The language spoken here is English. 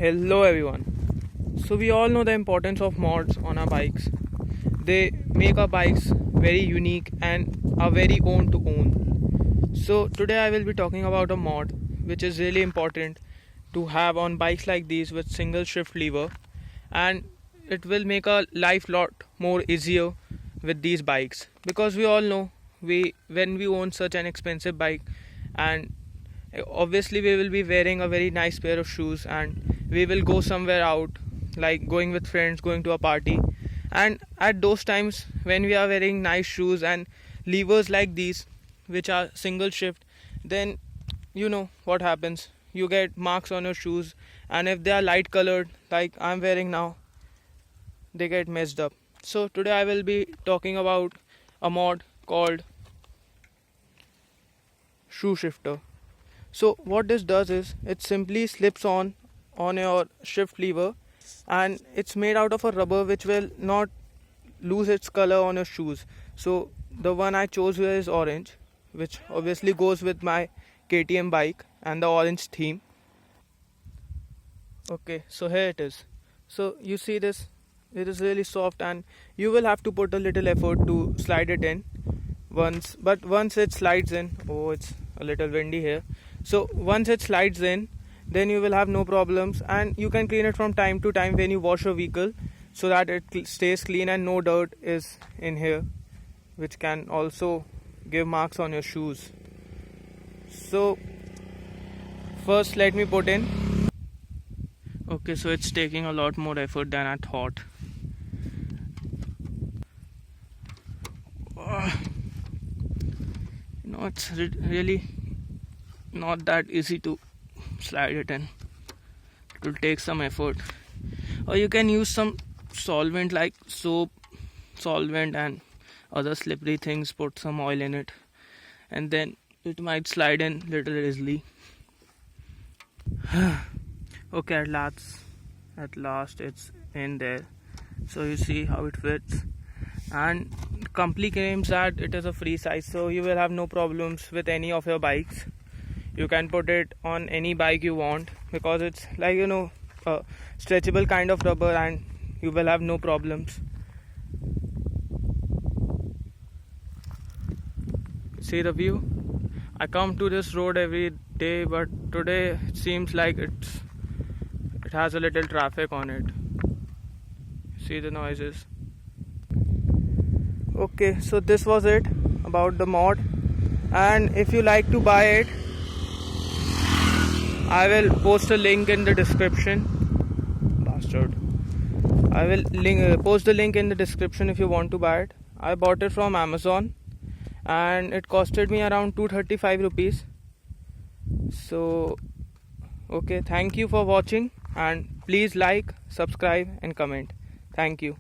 Hello everyone. So we all know the importance of mods on our bikes. They make our bikes very unique and are very own to own. So today I will be talking about a mod which is really important to have on bikes like these with single shift lever, and it will make our life lot more easier with these bikes, because we all know when we own such an expensive bike, and obviously we will be wearing a very nice pair of shoes and we will go somewhere out, like going with friends, going to a party, and at those times when we are wearing nice shoes and levers like these which are single shift, then you know what happens. You get marks on your shoes, and if they are light colored like I'm wearing now, they get messed up. So today I will be talking about a mod called shoe shifter. So what this does is it simply slips on your shift lever, and it's made out of a rubber which will not lose its color on your shoes. So the one I chose here is orange, which obviously goes with my KTM bike and the orange theme. Okay, so here it is. So you see this, it is really soft and you will have to put a little effort to slide it in once it slides in. Oh, it's a little windy here. So once it slides in, then you will have no problems, and you can clean it from time to time when you wash your vehicle, so that it stays clean and no dirt is in here, which can also give marks on your shoes. So first let me put in. Okay, so it's taking a lot more effort than I thought. It's really not that easy to slide it in. It will take some effort, or you can use some solvent like soap, solvent and other slippery things. Put some oil in it and then it might slide in little easily. Okay, at last it's in there. So you see how it fits, and Company claims that it is a free size, so you will have no problems with any of your bikes. You can put it on any bike you want, because it's like a stretchable kind of rubber, and you will have no problems. See the view? I come to this road every day, but today it seems like it has a little traffic on it. See the noises. Okay, so this was it about the mod, and if you like to buy it, I will post a link in the description. Bastard. I will post the link in the description if you want to buy it. I bought it from Amazon and it costed me around 235 rupees. So okay, thank you for watching, and please like, subscribe and comment. Thank you.